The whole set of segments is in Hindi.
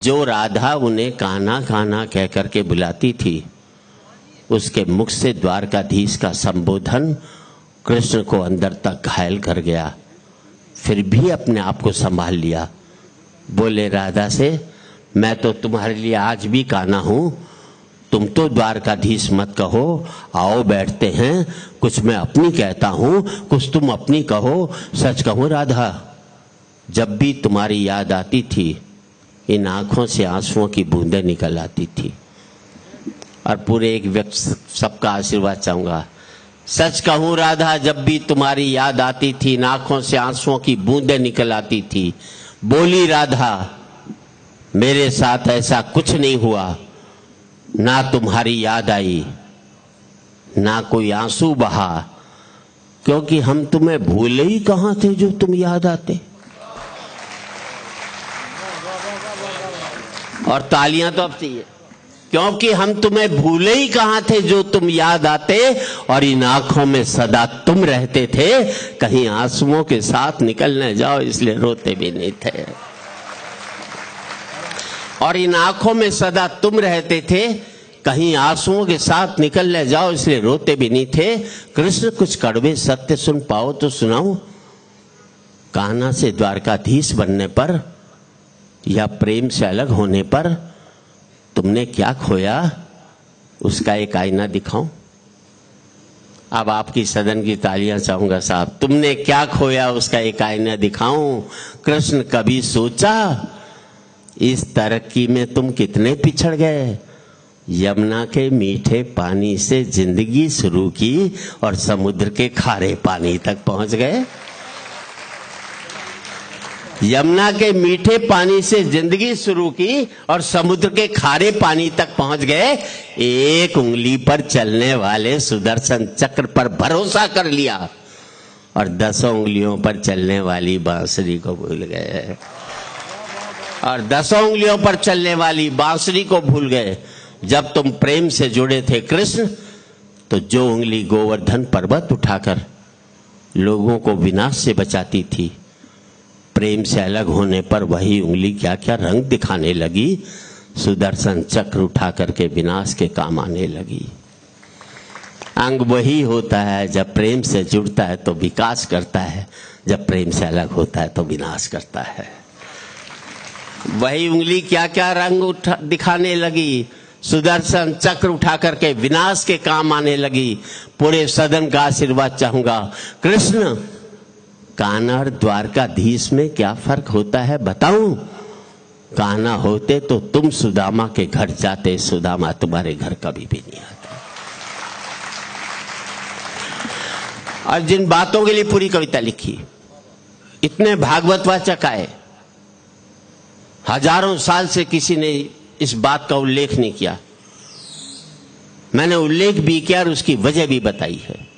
जो राधा उन्हें कान्हा कान्हा कह करके बुलाती थी, उसके मुख से द्वारकाधीश का संबोधन कृष्ण को अंदर तक घायल कर गया। फिर भी अपने आप को संभाल लिया। बोले राधा से, मैं तो तुम्हारे लिए आज भी कान्हा हूं, तुम तो द्वारकाधीश मत कहो, आओ बैठते हैं, कुछ मैं अपनी कहता हूं, कुछ तुम अपनी कहो। सच कहूं राधा, जब भी तुम्हारी याद आती थी, इन आंखों से आंसुओं की बूंदें निकल आती थी। और पूरे एक व्यक्ति सबका आशीर्वाद चाहूंगा। सच कहूं राधा, जब भी तुम्हारी याद आती थी, इन आंखों से आंसुओं की बूंदें निकल आती थी। बोली राधा, मेरे साथ ऐसा कुछ नहीं हुआ, ना तुम्हारी याद आई, ना कोई आंसू बहा, क्योंकि हम तुम्हें भूले ही कहां थे जो तुम याद आते। और तालियां तो अब चाहिए, क्योंकि हम तुम्हें भूले ही कहां थे जो तुम याद आते, और इन आंखों में सदा तुम रहते थे, कहीं आंसुओं के साथ निकल न जाओ इसलिए रोते भी नहीं थे। और इन आंखों में सदा तुम रहते थे, कहीं आंसुओं के साथ निकल न जाओ इसलिए रोते भी नहीं थे। कृष्ण कुछ कड़वे सत्य सुन पाओ तो सुनाओ। कान्हा से द्वारकाधीश बनने पर या प्रेम से अलग होने पर तुमने क्या खोया, उसका एक आईना दिखाऊं। अब आपकी सदन की तालियां चाहूंगा साहब। तुमने क्या खोया, उसका एक आईना दिखाऊं। कृष्ण कभी सोचा, इस तरक्की में तुम कितने पिछड़ गए। यमुना के मीठे पानी से जिंदगी शुरू की और समुद्र के खारे पानी तक पहुंच गए। यमुना के मीठे पानी से जिंदगी शुरू की और समुद्र के खारे पानी तक पहुंच गए। एक उंगली पर चलने वाले सुदर्शन चक्र पर भरोसा कर लिया और 10 उंगलियों पर चलने वाली बांसुरी को भूल गए। और 10 उंगलियों पर चलने वाली बांसुरी को भूल गए। जब तुम प्रेम से जुड़े थे कृष्ण, तो जो उंगली गोवर्धन पर्वत उठाकर लोगों को विनाश से बचाती थी, प्रेम से अलग होने पर वही उंगली क्या क्या रंग दिखाने लगी। सुदर्शन चक्र उठा करके विनाश के काम आने लगी। अंग वही होता है, जब प्रेम से जुड़ता है तो विकास करता है, जब प्रेम से अलग होता है तो विनाश करता है। वही उंगली क्या क्या रंग दिखाने लगी। सुदर्शन चक्र उठा करके विनाश के काम आने लगी। पूरे सदन का आशीर्वाद चाहूंगा। कृष्ण, कान्हा और द्वारकाधीश में क्या फर्क होता है बताऊं। कान्हा होते तो तुम सुदामा के घर जाते, सुदामा तुम्हारे घर कभी भी नहीं आता। और जिन बातों के लिए पूरी कविता लिखी, इतने भागवत वाचक आए, हजारों साल से किसी ने इस बात का उल्लेख नहीं किया। मैंने उल्लेख भी किया और उसकी वजह भी बताई है।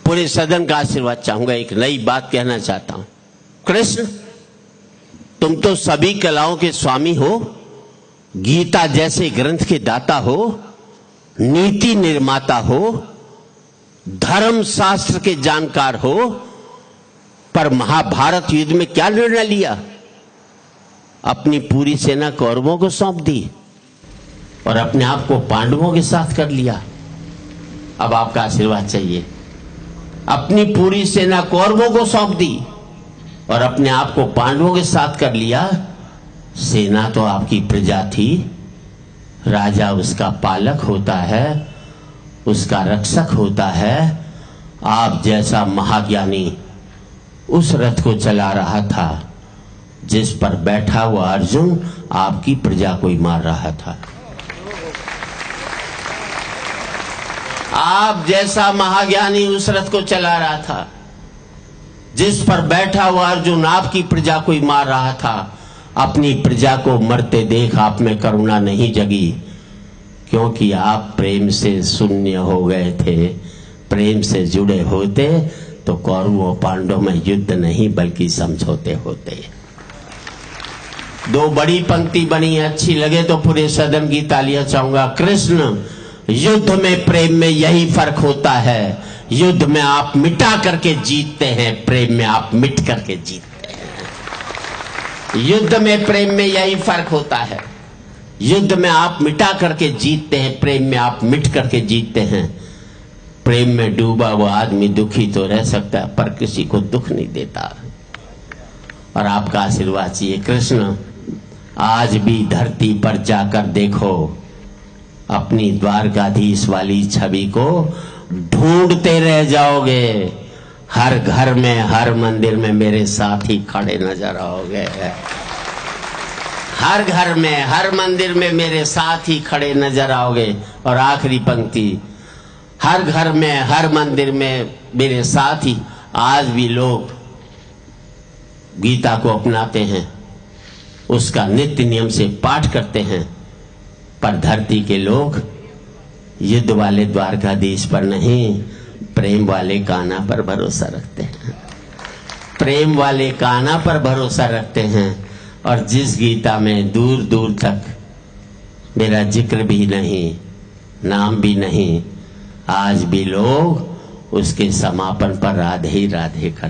पूरे सदन का आशीर्वाद चाहूंगा। एक नई बात कहना चाहता हूं। कृष्ण, तुम तो सभी कलाओं के स्वामी हो, गीता जैसे ग्रंथ के दाता हो, नीति निर्माता हो, धर्म शास्त्र के जानकार हो, पर महाभारत युद्ध में क्या निर्णय लिया। अपनी पूरी सेना कौरवों को सौंप दी और अपने आप को पांडवों के साथ कर लिया। अब आपका आशीर्वाद चाहिए। अपनी पूरी सेना कौरवों को सौंप दी और अपने आप को पांडवों के साथ कर लिया। सेना तो आपकी प्रजा थी, राजा उसका पालक होता है, उसका रक्षक होता है। आप जैसा महाज्ञानी उस रथ को चला रहा था जिस पर बैठा हुआ अर्जुन आपकी प्रजा को ही मार रहा था। आप जैसा महाज्ञानी उस रथ को चला रहा था जिस पर बैठा हुआ अर्जुन आपकी प्रजा को ही मार रहा था। अपनी प्रजा को मरते देख आप में करुणा नहीं जगी, क्योंकि आप प्रेम से शून्य हो गए थे। प्रेम से जुड़े होते तो कौरवों पांडवों में युद्ध नहीं बल्कि समझौते होते। 2 बड़ी पंक्ति बनी, अच्छी लगे तो पूरे सदन की तालियां चाहूंगा। कृष्ण, युद्ध में प्रेम में यही फर्क होता है। युद्ध में आप मिटा करके जीतते हैं, प्रेम में आप मिट करके जीतते हैं। युद्ध में प्रेम में यही फर्क होता है। युद्ध में आप मिटा करके जीतते हैं, प्रेम में आप मिट करके जीतते हैं। प्रेम में डूबा हुआ आदमी दुखी तो रह सकता है पर किसी को दुख नहीं देता। और आपका आशीर्वाद चाहिए कृष्ण। आज भी धरती पर जाकर देखो, अपनी द्वारकाधीश वाली छवि को ढूंढते रह जाओगे। हर घर में, हर मंदिर में मेरे साथ ही खड़े नजर आओगे। हर घर में, हर मंदिर में मेरे साथ ही खड़े नजर आओगे। और आखिरी पंक्ति, हर घर में, हर मंदिर में मेरे साथ ही। आज भी लोग गीता को अपनाते हैं, उसका नित्य नियम से पाठ करते हैं, पर धरती के लोग युद्ध वाले द्वारकाधीश पर नहीं, प्रेम वाले कान्हा पर भरोसा रखते हैं। प्रेम वाले कान्हा पर भरोसा रखते हैं। और जिस गीता में दूर दूर तक मेरा जिक्र भी नहीं, नाम भी नहीं, आज भी लोग उसके समापन पर राधे ही राधे कर